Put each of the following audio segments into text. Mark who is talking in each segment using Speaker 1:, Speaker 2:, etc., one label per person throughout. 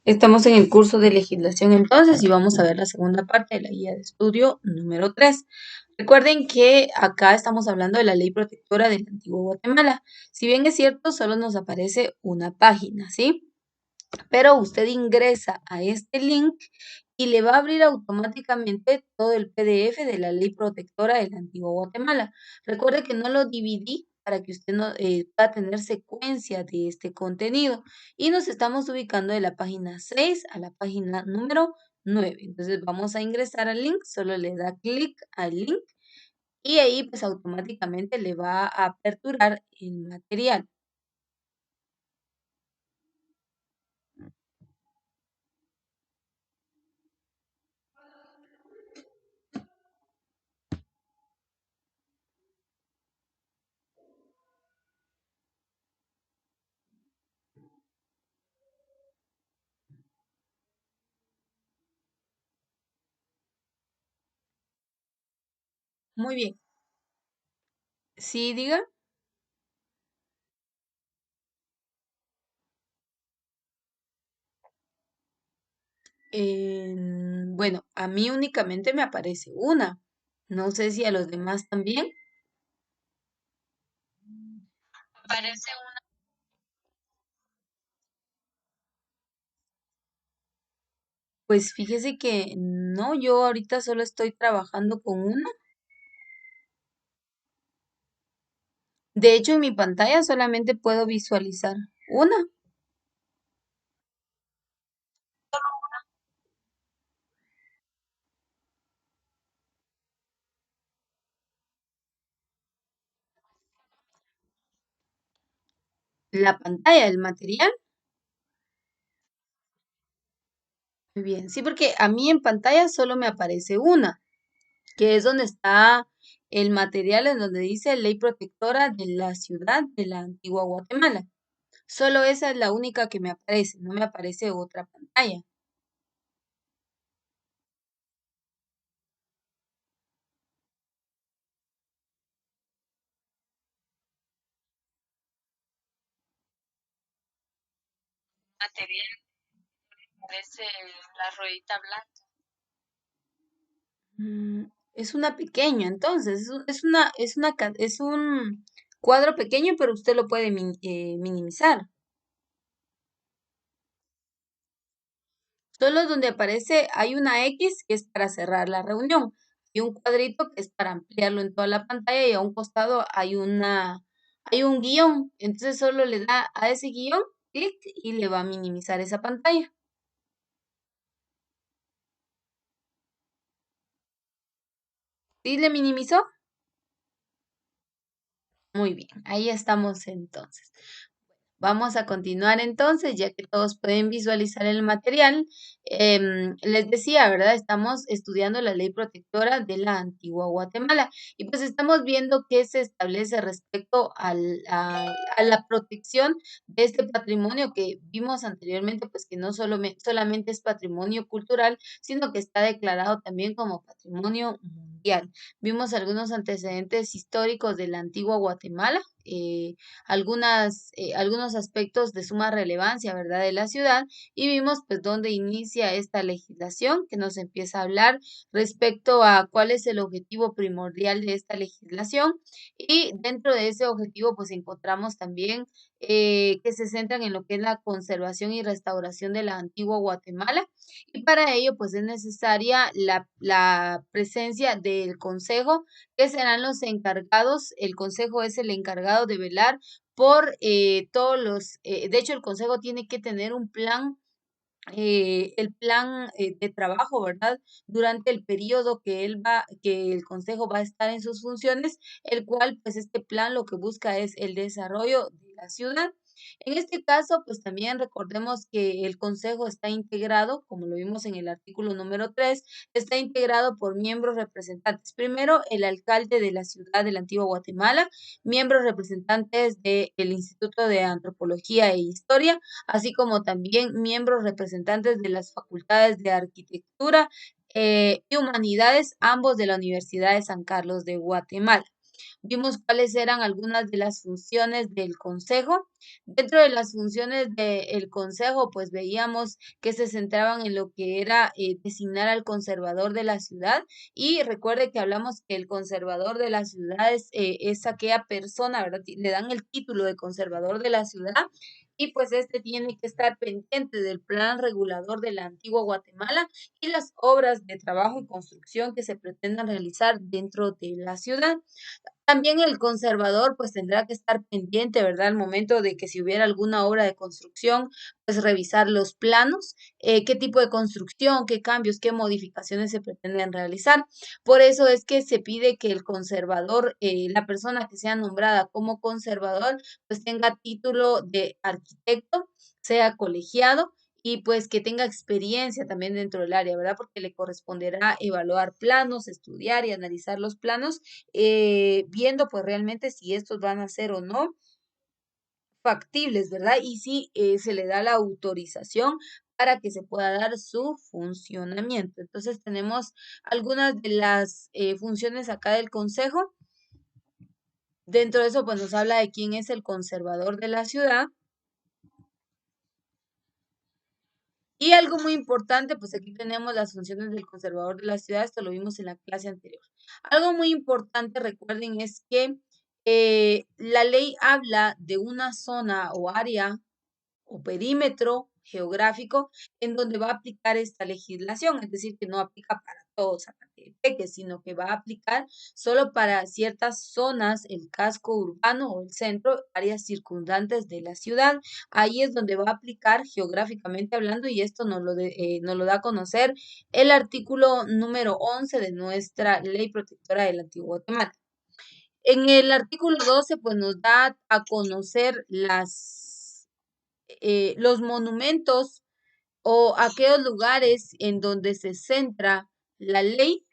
Speaker 1: Estamos en el curso de legislación entonces y vamos a ver la segunda parte de la guía de estudio número 3. Recuerden que acá estamos hablando de la ley protectora del antiguo Guatemala. Si bien es cierto, solo nos aparece una página, ¿sí? Pero usted ingresa a este link y le va a abrir automáticamente todo el PDF de la ley protectora del antiguo Guatemala. Recuerde que no lo dividí para que usted no, pueda tener secuencia de este contenido. Y nos estamos ubicando de la página 6 a la página número 9. Entonces vamos a ingresar al link, solo le da clic al link y ahí pues automáticamente le va a aperturar el material. Muy bien. Sí, diga. Bueno, a mí únicamente me aparece una. No sé si a los demás también. Aparece una. Pues fíjese que no, yo ahorita solo estoy trabajando con una. De hecho, en mi pantalla solamente puedo visualizar una. La pantalla del material. Muy bien, sí, porque a mí en pantalla solo me aparece una, que es donde está el material en donde dice Ley Protectora de la Ciudad de la Antigua Guatemala. Solo esa es la única que me aparece, no me aparece otra pantalla. Material parece la ruedita blanca. Es una pequeña, entonces, es un cuadro pequeño, pero usted lo puede minimizar. Solo donde aparece, hay una X que es para cerrar la reunión y un cuadrito que es para ampliarlo en toda la pantalla y a un costado hay un guión. Entonces solo le da a ese guión, clic y le va a minimizar esa pantalla. ¿Sí le minimizó? Muy bien, ahí estamos entonces. Vamos a continuar entonces, ya que todos pueden visualizar el material. Les decía, ¿verdad? Estamos estudiando la ley protectora de la antigua Guatemala y pues estamos viendo qué se establece respecto a la protección de este patrimonio que vimos anteriormente, pues que no solamente es patrimonio cultural, sino que está declarado también como patrimonio mundial. Vimos algunos antecedentes históricos de la antigua Guatemala. Algunos aspectos de suma relevancia, ¿verdad?, de la ciudad y vimos pues dónde inicia esta legislación que nos empieza a hablar respecto a cuál es el objetivo primordial de esta legislación y dentro de ese objetivo pues encontramos también que se centran en lo que es la conservación y restauración de la antigua Guatemala y para ello pues es necesaria la presencia del Consejo que serán los encargados, el Consejo es el encargado de velar por todos de hecho el Consejo tiene que tener un plan, el plan de trabajo, ¿verdad? Durante el periodo que el Consejo va a estar en sus funciones, el cual, pues, este plan lo que busca es el desarrollo de la ciudad. En este caso, pues también recordemos que el Consejo está integrado, como lo vimos en el artículo número 3, está integrado por miembros representantes. Primero, el alcalde de la ciudad de la antigua Guatemala, miembros representantes del Instituto de Antropología e Historia, así como también miembros representantes de las facultades de Arquitectura y Humanidades, ambos de la Universidad de San Carlos de Guatemala. Vimos cuáles eran algunas de las funciones del consejo. Dentro de las funciones del consejo, pues veíamos que se centraban en lo que era designar al conservador de la ciudad. Y recuerde que hablamos que el conservador de la ciudad es aquella persona, ¿verdad? Le dan el título de conservador de la ciudad y pues este tiene que estar pendiente del plan regulador de la antigua Guatemala y las obras de trabajo y construcción que se pretendan realizar dentro de la ciudad. También el conservador pues tendrá que estar pendiente, ¿verdad? Al momento de que si hubiera alguna obra de construcción, pues revisar los planos, qué tipo de construcción, qué cambios, qué modificaciones se pretenden realizar. Por eso es que se pide que el conservador, la persona que sea nombrada como conservador, pues tenga título de arquitecto, sea colegiado y pues que tenga experiencia también dentro del área, ¿verdad? Porque le corresponderá evaluar planos, estudiar y analizar los planos, viendo pues realmente si estos van a ser o no factibles, ¿verdad? Y si se le da la autorización para que se pueda dar su funcionamiento. Entonces tenemos algunas de las funciones acá del consejo. Dentro de eso, pues nos habla de quién es el conservador de la ciudad. Y algo muy importante, pues aquí tenemos las funciones del conservador de la ciudad, esto lo vimos en la clase anterior. Algo muy importante, recuerden, es que la ley habla de una zona o área o perímetro geográfico en donde va a aplicar esta legislación, es decir, que no aplica para todos Zacatepeque, sino que va a aplicar solo para ciertas zonas, el casco urbano o el centro, áreas circundantes de la ciudad. Ahí es donde va a aplicar geográficamente hablando y esto nos lo da a conocer el artículo número 11 de nuestra ley protectora del Antiguo Guatemala. En el artículo 12, pues nos da a conocer los monumentos o aquellos lugares en donde se centra la ley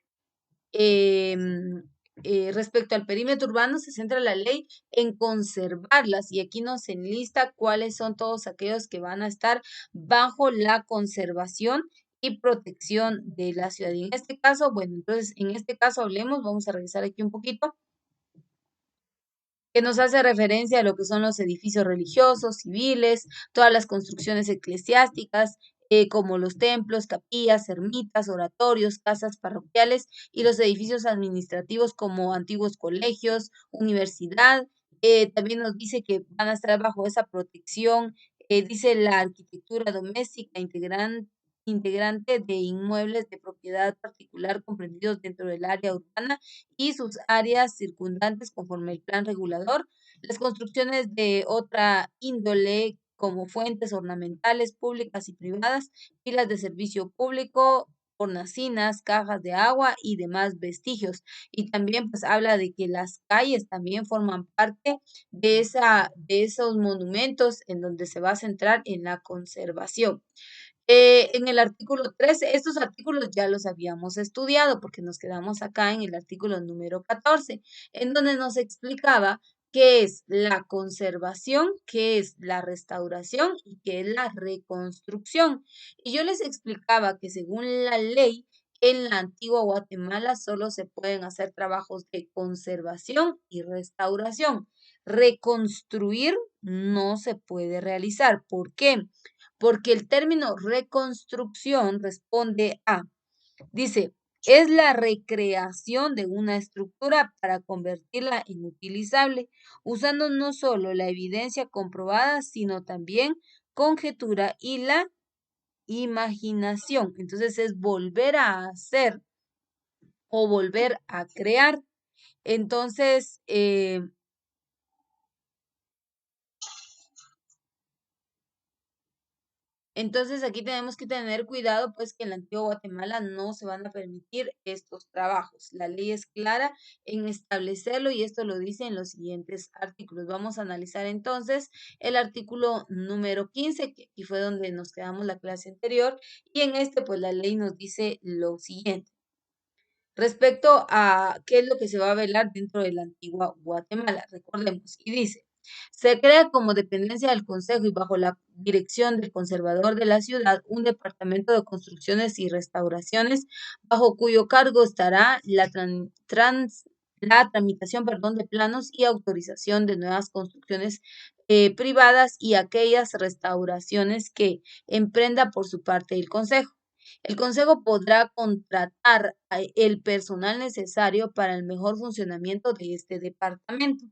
Speaker 1: respecto al perímetro urbano, se centra la ley en conservarlas y aquí nos enlista cuáles son todos aquellos que van a estar bajo la conservación y protección de la ciudad. Y en este caso, bueno, entonces en este caso hablemos, vamos a revisar aquí un poquito que nos hace referencia a lo que son los edificios religiosos, civiles, todas las construcciones eclesiásticas, como los templos, capillas, ermitas, oratorios, casas parroquiales y los edificios administrativos como antiguos colegios, universidad. También nos dice que van a estar bajo esa protección, dice la arquitectura doméstica integrante de inmuebles de propiedad particular comprendidos dentro del área urbana y sus áreas circundantes conforme el plan regulador, las construcciones de otra índole como fuentes ornamentales públicas y privadas, pilas de servicio público, hornacinas, cajas de agua y demás vestigios. Y también pues habla de que las calles también forman parte de esos monumentos en donde se va a centrar en la conservación. En el artículo 13, estos artículos ya los habíamos estudiado porque nos quedamos acá en el artículo número 14, en donde nos explicaba qué es la conservación, qué es la restauración y qué es la reconstrucción. Y yo les explicaba que según la ley, en la antigua Guatemala solo se pueden hacer trabajos de conservación y restauración. Reconstruir no se puede realizar. ¿Por qué? Porque el término reconstrucción responde a, dice, es la recreación de una estructura para convertirla en utilizable, usando no solo la evidencia comprobada, sino también conjetura y la imaginación. Entonces es volver a hacer o volver a crear. Entonces, Entonces aquí tenemos que tener cuidado, pues que en la antigua Guatemala no se van a permitir estos trabajos. La ley es clara en establecerlo y esto lo dice en los siguientes artículos. Vamos a analizar entonces el artículo número 15, que aquí fue donde nos quedamos la clase anterior, y en este pues la ley nos dice lo siguiente. Respecto a qué es lo que se va a velar dentro de la antigua Guatemala, recordemos, y dice, se crea como dependencia del Consejo y bajo la dirección del conservador de la ciudad un departamento de construcciones y restauraciones, bajo cuyo cargo estará la tramitación, perdón, de planos y autorización de nuevas construcciones privadas y aquellas restauraciones que emprenda por su parte el Consejo. El Consejo podrá contratar el personal necesario para el mejor funcionamiento de este departamento.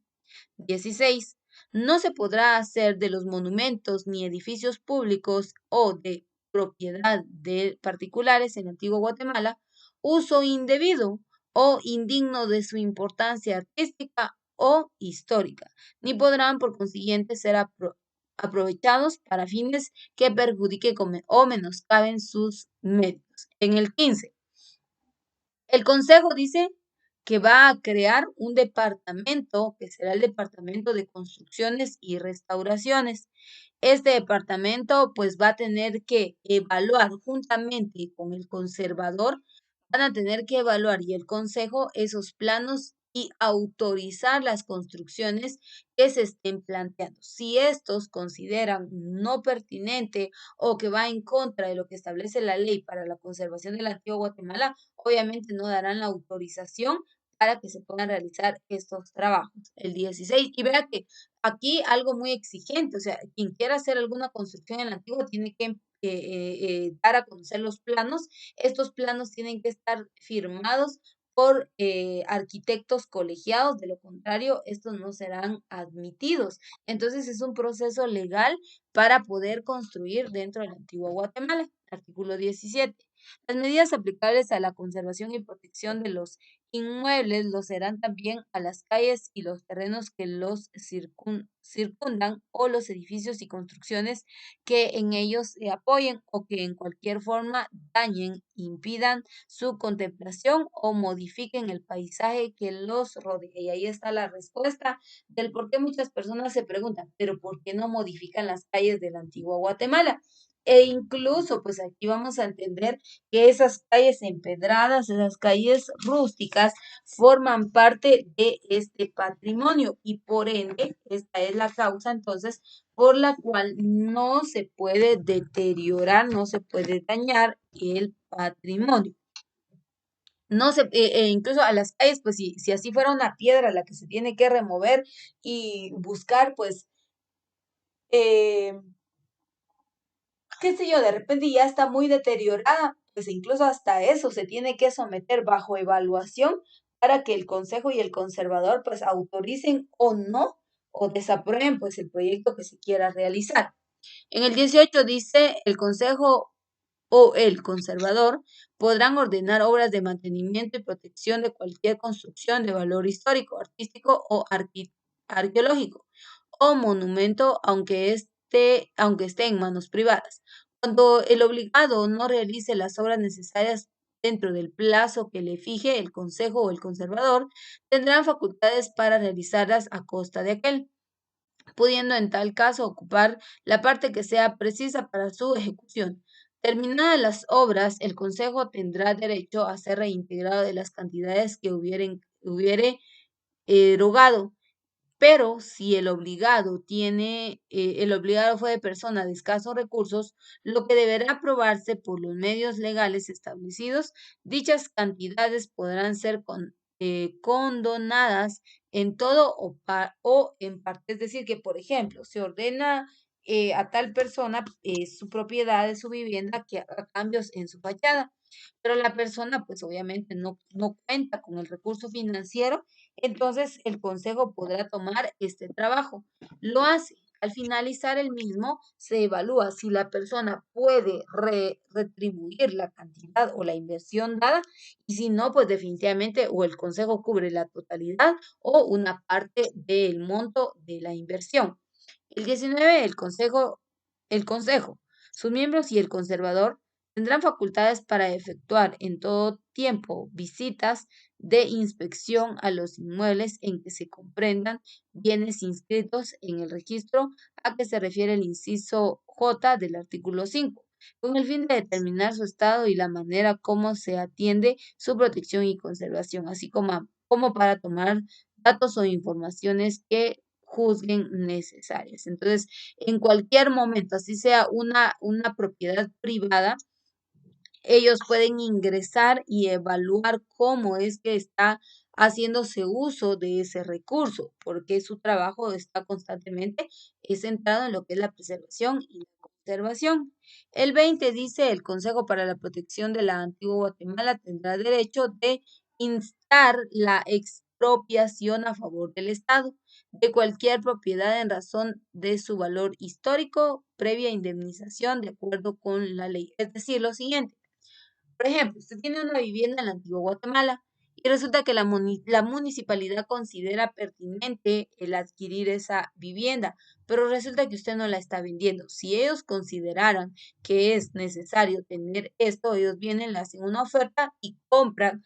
Speaker 1: 16. No se podrá hacer de los monumentos ni edificios públicos o de propiedad de particulares en Antigua Guatemala uso indebido o indigno de su importancia artística o histórica, ni podrán por consiguiente ser aprovechados para fines que perjudiquen o menoscaben sus méritos. En el 15. El Consejo dice que va a crear un departamento que será el Departamento de Construcciones y Restauraciones. Este departamento pues va a tener que evaluar juntamente con el conservador, van a tener que evaluar y el Consejo esos planos y autorizar las construcciones que se estén planteando. Si estos consideran no pertinente o que va en contra de lo que establece la ley para la conservación de la antigua Guatemala, obviamente no darán la autorización para que se puedan realizar estos trabajos. El 16. Y vea que aquí algo muy exigente, o sea, quien quiera hacer alguna construcción en la antigua tiene que dar a conocer los planos. Estos planos tienen que estar firmados por arquitectos colegiados, de lo contrario, estos no serán admitidos. Entonces es un proceso legal para poder construir dentro de la antigua Guatemala. Artículo 17. Las medidas aplicables a la conservación y protección de los inmuebles lo serán también a las calles y los terrenos que los circundan o los edificios y construcciones que en ellos se apoyen o que en cualquier forma dañen, impidan su contemplación o modifiquen el paisaje que los rodea. Y ahí está la respuesta del por qué muchas personas se preguntan, pero ¿por qué no modifican las calles de la antigua Guatemala? E incluso, pues aquí vamos a entender que esas calles empedradas, esas calles rústicas, forman parte de este patrimonio y por ende, esta es la causa entonces por la cual no se puede deteriorar, no se puede dañar el patrimonio. No se, incluso a las calles, pues si así fuera una piedra la que se tiene que remover y buscar, pues, eh, qué sé yo, de repente ya está muy deteriorada, pues incluso hasta eso se tiene que someter bajo evaluación para que el consejo y el conservador pues autoricen o no o desaprueben pues el proyecto que se quiera realizar. En el 18 dice el consejo o el conservador podrán ordenar obras de mantenimiento y protección de cualquier construcción de valor histórico, artístico o arqueológico o monumento, aunque esté en manos privadas. Cuando el obligado no realice las obras necesarias dentro del plazo que le fije el consejo o el conservador, tendrán facultades para realizarlas a costa de aquel, pudiendo en tal caso ocupar la parte que sea precisa para su ejecución. Terminadas las obras, el Consejo tendrá derecho a ser reintegrado de las cantidades que hubiere erogado, pero si el obligado fue de persona de escasos recursos, lo que deberá aprobarse por los medios legales establecidos, dichas cantidades podrán ser condonadas en todo o en parte. Es decir, que por ejemplo, se ordena a tal persona su propiedad de su vivienda que haga cambios en su fachada, pero la persona pues obviamente no cuenta con el recurso financiero, entonces el consejo podrá tomar este trabajo. Lo hace. Al finalizar el mismo, se evalúa si la persona puede retribuir la cantidad o la inversión dada y si no, pues definitivamente o el consejo cubre la totalidad o una parte del monto de la inversión. El 19, el consejo, sus miembros y el conservador tendrán facultades para efectuar en todo tiempo visitas de inspección a los inmuebles en que se comprendan bienes inscritos en el registro a que se refiere el inciso J del artículo 5, con el fin de determinar su estado y la manera como se atiende su protección y conservación, así como para tomar datos o informaciones que juzguen necesarias. Entonces, en cualquier momento, así sea una propiedad privada, ellos pueden ingresar y evaluar cómo es que está haciéndose uso de ese recurso, porque su trabajo está constantemente centrado en lo que es la preservación y la conservación. El 20 dice, el Consejo para la Protección de la Antigua Guatemala tendrá derecho de instar la expropiación a favor del Estado de cualquier propiedad en razón de su valor histórico, previa indemnización de acuerdo con la ley. Es decir, lo siguiente. Por ejemplo, usted tiene una vivienda en la antigua Guatemala y resulta que la municipalidad considera pertinente el adquirir esa vivienda, pero resulta que usted no la está vendiendo. Si ellos consideraran que es necesario tener esto, ellos vienen, le hacen una oferta y compran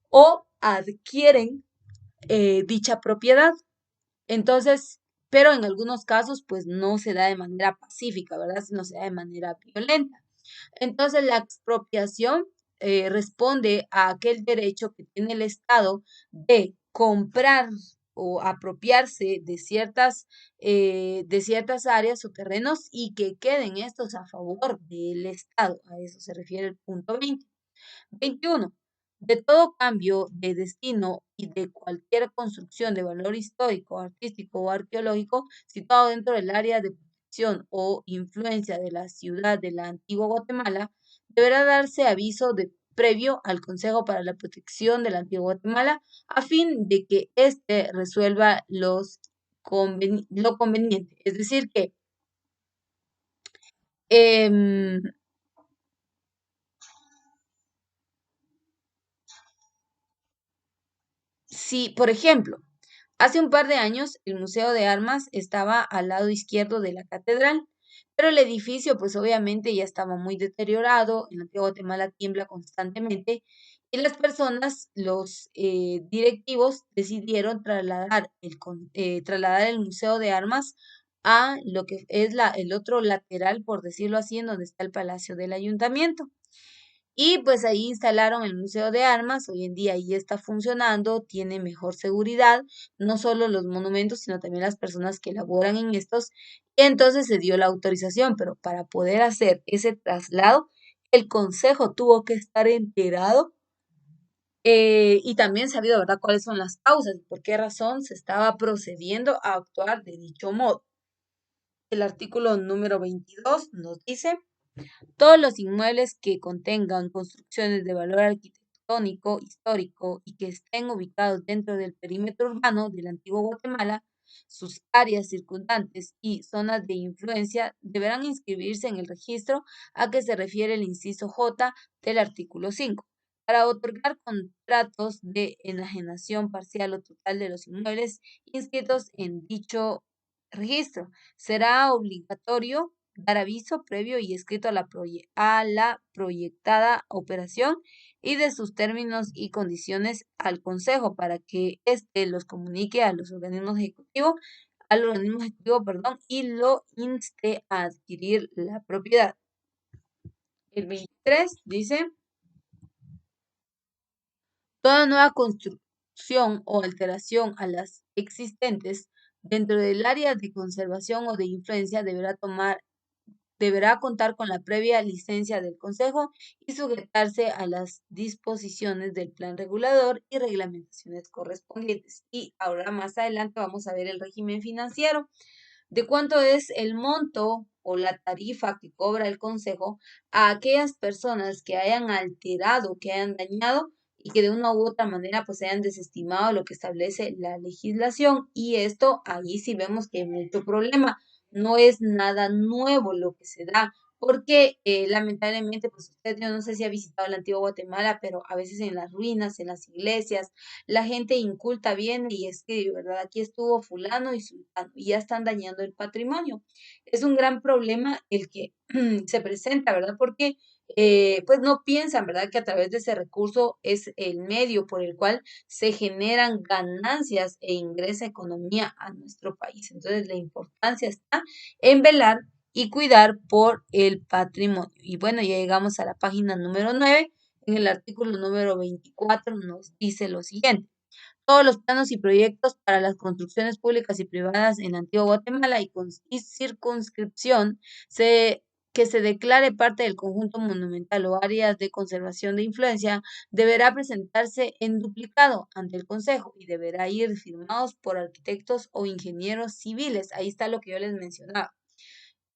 Speaker 1: o adquieren dicha propiedad. Entonces, pero en algunos casos, pues no se da de manera pacífica, ¿verdad? Sino se da de manera violenta. Entonces, la expropiación responde a aquel derecho que tiene el Estado de comprar o apropiarse de ciertas áreas o terrenos y que queden estos a favor del Estado. A eso se refiere el punto 20. 21. De todo cambio de destino y de cualquier construcción de valor histórico, artístico o arqueológico situado dentro del área de protección o influencia de la ciudad de la antigua Guatemala, deberá darse aviso previo al Consejo para la Protección de la Antigua Guatemala a fin de que éste resuelva lo conveniente. Es decir, que em, si, por ejemplo, hace un par de años el Museo de Armas estaba al lado izquierdo de la catedral, pero el edificio pues obviamente ya estaba muy deteriorado, en la antigua Guatemala tiembla constantemente y las personas, los directivos decidieron trasladar el Museo de Armas a lo que es el otro lateral, por decirlo así, en donde está el Palacio del Ayuntamiento. Y pues ahí instalaron el Museo de Armas, hoy en día ahí está funcionando, tiene mejor seguridad, no solo los monumentos, sino también las personas que laboran en estos. Y entonces se dio la autorización, pero para poder hacer ese traslado, el consejo tuvo que estar enterado y también sabido, ¿verdad?, cuáles son las causas, por qué razón se estaba procediendo a actuar de dicho modo. El artículo número 22 nos dice: todos los inmuebles que contengan construcciones de valor arquitectónico, histórico y que estén ubicados dentro del perímetro urbano del antiguo Guatemala, sus áreas circundantes y zonas de influencia deberán inscribirse en el registro a que se refiere el inciso J del artículo 5. Para otorgar contratos de enajenación parcial o total de los inmuebles inscritos en dicho registro, será obligatorio dar aviso previo y escrito a la proyectada operación y de sus términos y condiciones al Consejo para que éste los comunique a los organismos ejecutivos, al organismo ejecutivo, perdón, y lo inste a adquirir la propiedad. El 23 dice: toda nueva construcción o alteración a las existentes dentro del área de conservación o de influencia deberá contar con la previa licencia del Consejo y sujetarse a las disposiciones del plan regulador y reglamentaciones correspondientes. Y ahora más adelante vamos a ver el régimen financiero de cuánto es el monto o la tarifa que cobra el Consejo a aquellas personas que hayan alterado, que hayan dañado y que de una u otra manera pues hayan desestimado lo que establece la legislación. Y esto ahí sí vemos que hay mucho problema. No es nada nuevo lo que se da, porque lamentablemente, pues usted, yo no sé si ha visitado la antigua Guatemala, pero a veces en las ruinas, en las iglesias, la gente inculta viene y escribe, ¿verdad? Aquí estuvo fulano y sultano, y ya están dañando el patrimonio. Es un gran problema el que se presenta, ¿verdad? Porque pues no piensan, ¿verdad? Que a través de ese recurso es el medio por el cual se generan ganancias e ingresa economía a nuestro país. Entonces, la importancia está en velar y cuidar por el patrimonio. Y bueno, ya llegamos a la página número 9. En el artículo número 24 nos dice lo siguiente: todos los planos y proyectos para las construcciones públicas y privadas en la antigua Guatemala y circunscripción se que se declare parte del conjunto monumental o áreas de conservación de influencia deberá presentarse en duplicado ante el Consejo y deberá ir firmados por arquitectos o ingenieros civiles. Ahí está lo que yo les mencionaba.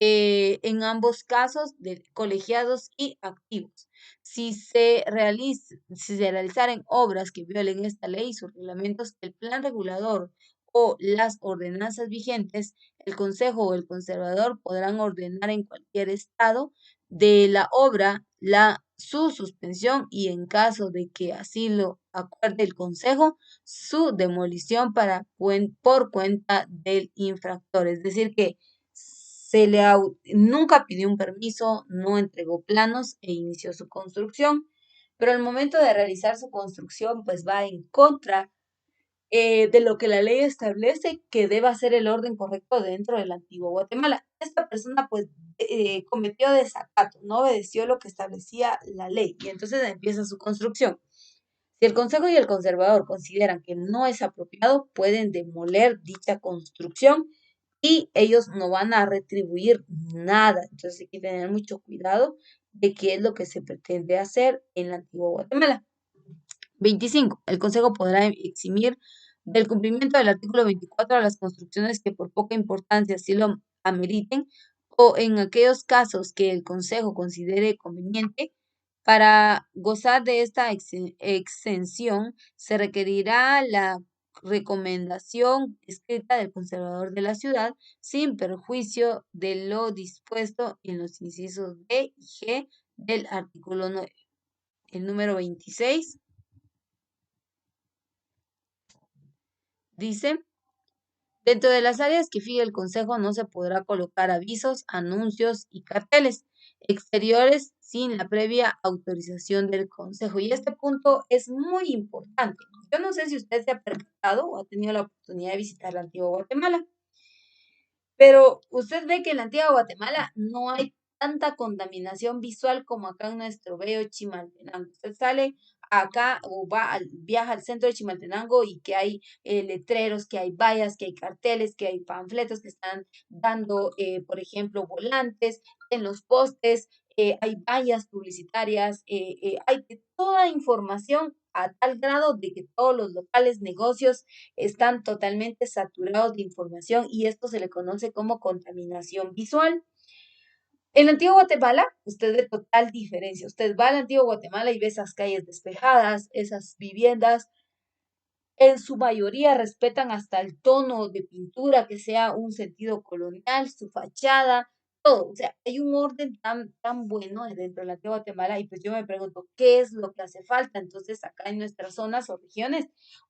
Speaker 1: En ambos casos de colegiados y activos. Si se realizaren obras que violen esta ley y sus reglamentos, el plan regulador o las ordenanzas vigentes, el Consejo o el conservador podrán ordenar en cualquier estado de la obra su suspensión y en caso de que así lo acuerde el Consejo, su demolición por cuenta del infractor. Es decir, que nunca pidió un permiso, no entregó planos e inició su construcción, pero al momento de realizar su construcción, pues va en contra de lo que la ley establece que deba ser el orden correcto dentro del antiguo Guatemala. Esta persona pues cometió desacato, no obedeció lo que establecía la ley y entonces empieza su construcción. Si el Consejo y el Conservador consideran que no es apropiado, pueden demoler dicha construcción y ellos no van a retribuir nada. Entonces hay que tener mucho cuidado de qué es lo que se pretende hacer en la antigua Guatemala. 25. El Consejo podrá eximir del cumplimiento del artículo 24 a las construcciones que por poca importancia así lo ameriten o en aquellos casos que el Consejo considere conveniente. Para gozar de esta exención se requerirá la recomendación escrita del conservador de la ciudad sin perjuicio de lo dispuesto en los incisos D y G del artículo 9. El número 26 dice: dentro de las áreas que fije el Consejo no se podrá colocar avisos, anuncios y carteles exteriores sin la previa autorización del Consejo. Y este punto es muy importante. Yo no sé si usted se ha percatado o ha tenido la oportunidad de visitar la antigua Guatemala, pero usted ve que en la antigua Guatemala no hay tanta contaminación visual como acá en nuestro bello Chimaltenango. Usted sale acá o viaja al centro de Chimaltenango y que hay letreros, que hay vallas, que hay carteles, que hay panfletos que están dando, por ejemplo, volantes en los postes, hay vallas publicitarias, hay toda información a tal grado de que todos los locales, negocios, están totalmente saturados de información y esto se le conoce como contaminación visual. En la antigua Guatemala, usted ve total diferencia. Usted va a la antigua Guatemala y ve esas calles despejadas, esas viviendas. En su mayoría respetan hasta el tono de pintura, que sea un sentido colonial, su fachada, todo. O sea, hay un orden tan bueno dentro de la antigua Guatemala y pues yo me pregunto, ¿qué es lo que hace falta? Entonces, acá en nuestras zonas o regiones,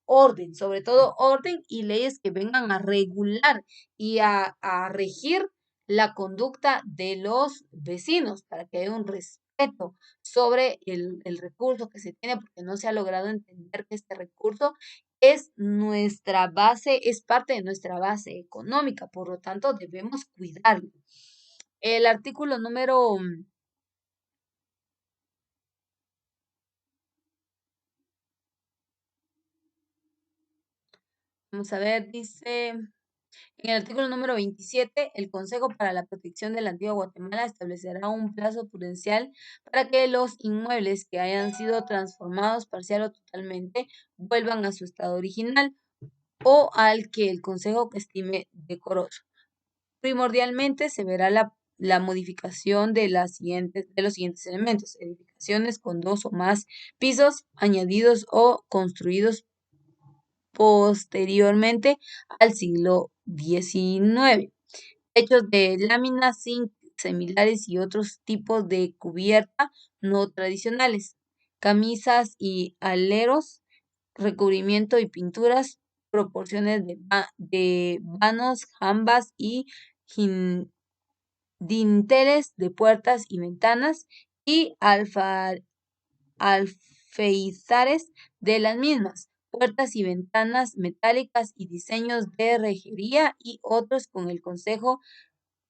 Speaker 1: orden, sobre todo orden y leyes que vengan a regular y a regir la conducta de los vecinos para que haya un respeto sobre el recurso que se tiene, porque no se ha logrado entender que este recurso es nuestra base, es parte de nuestra base económica, por lo tanto debemos cuidarlo. El artículo número, vamos a ver, dice, en el artículo número 27, el Consejo para la Protección de la Antigua Guatemala establecerá un plazo prudencial para que los inmuebles que hayan sido transformados parcial o totalmente vuelvan a su estado original o al que el Consejo estime decoroso. Primordialmente se verá la modificación de los siguientes elementos: edificaciones con dos o más pisos añadidos o construidos posteriormente al siglo XIX, techos de láminas zinc similares y otros tipos de cubierta no tradicionales, camisas y aleros, recubrimiento y pinturas, proporciones de vanos, jambas y dinteles de puertas y ventanas y alféizares de las mismas, puertas y ventanas metálicas y diseños de rejería y otros con el consejo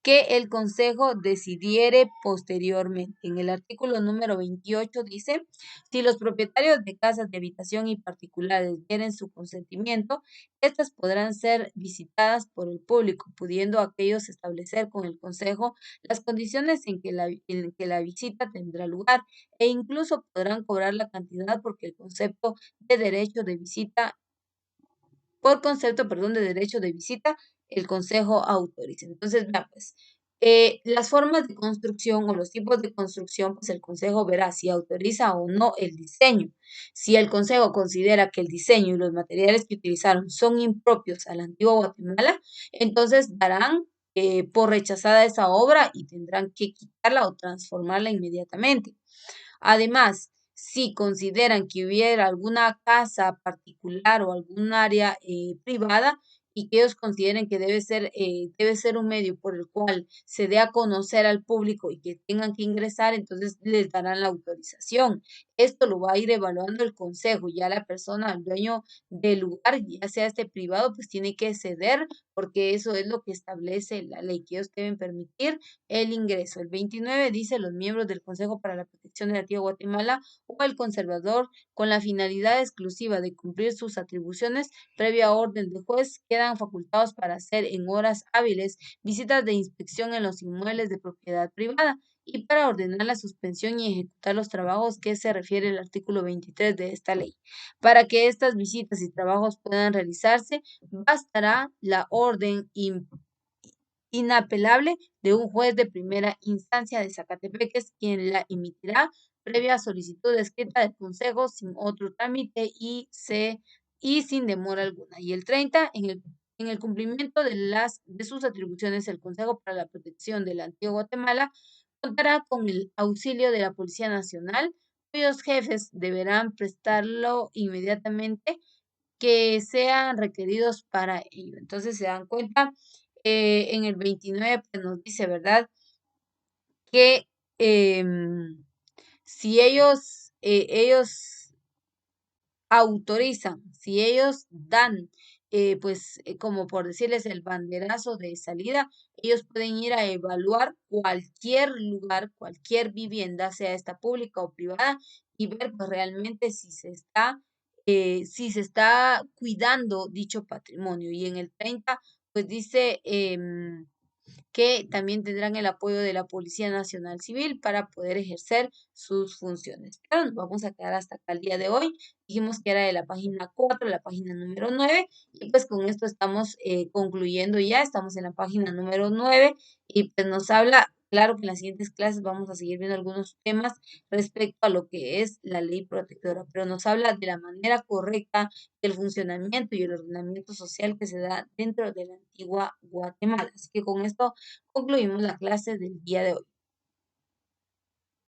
Speaker 1: que el Consejo decidiere posteriormente. En el artículo número 28 dice, si los propietarios de casas de habitación y particulares dieren su consentimiento, estas podrán ser visitadas por el público, pudiendo aquellos establecer con el Consejo las condiciones en que la visita tendrá lugar e incluso podrán cobrar la cantidad porque el concepto de derecho de visita por concepto, perdón, de derecho de visita, el Consejo autoriza. Entonces, vea, pues, las formas de construcción o los tipos de construcción, pues el Consejo verá si autoriza o no el diseño. Si el Consejo considera que el diseño y los materiales que utilizaron son impropios a la antigua Guatemala, entonces darán por rechazada esa obra y tendrán que quitarla o transformarla inmediatamente. Además, si consideran que hubiera alguna casa particular o algún área privada y que ellos consideren que debe ser un medio por el cual se dé a conocer al público y que tengan que ingresar, entonces les darán la autorización. Esto lo va a ir evaluando el consejo. Ya la persona, el dueño del lugar, ya sea este privado, pues tiene que ceder porque eso es lo que establece la ley, que ellos deben permitir el ingreso. El 29 dice los miembros del Consejo para la Protección de la Antigua Guatemala o el conservador, con la finalidad exclusiva de cumplir sus atribuciones, previa orden de juez, quedan facultados para hacer en horas hábiles visitas de inspección en los inmuebles de propiedad privada y para ordenar la suspensión y ejecutar los trabajos que se refiere el artículo 23 de esta ley. Para que estas visitas y trabajos puedan realizarse, bastará la orden inapelable de un juez de primera instancia de Zacatepeques, quien la emitirá previa solicitud escrita del Consejo sin otro trámite y sin demora alguna. Y el 30, en el cumplimiento de sus atribuciones, el Consejo para la Protección de la Antigua Guatemala contará con el auxilio de la Policía Nacional, cuyos jefes deberán prestarlo inmediatamente que sean requeridos para ello. Entonces se dan cuenta, en el 29 pues, nos dice, ¿verdad? Que si ellos autorizan, si ellos dan, pues como por decirles el banderazo de salida, ellos pueden ir a evaluar cualquier lugar, cualquier vivienda, sea esta pública o privada, y ver pues realmente si se está cuidando dicho patrimonio. Y en el 30 pues dice que también tendrán el apoyo de la Policía Nacional Civil para poder ejercer sus funciones. Pero nos vamos a quedar hasta acá el día de hoy. Dijimos que era de la página 4, la página número 9, y pues con esto estamos concluyendo ya, estamos en la página número 9, y pues nos habla, claro que en las siguientes clases vamos a seguir viendo algunos temas respecto a lo que es la ley protectora, pero nos habla de la manera correcta del funcionamiento y el ordenamiento social que se da dentro de la antigua Guatemala. Así que con esto concluimos la clase del día de hoy.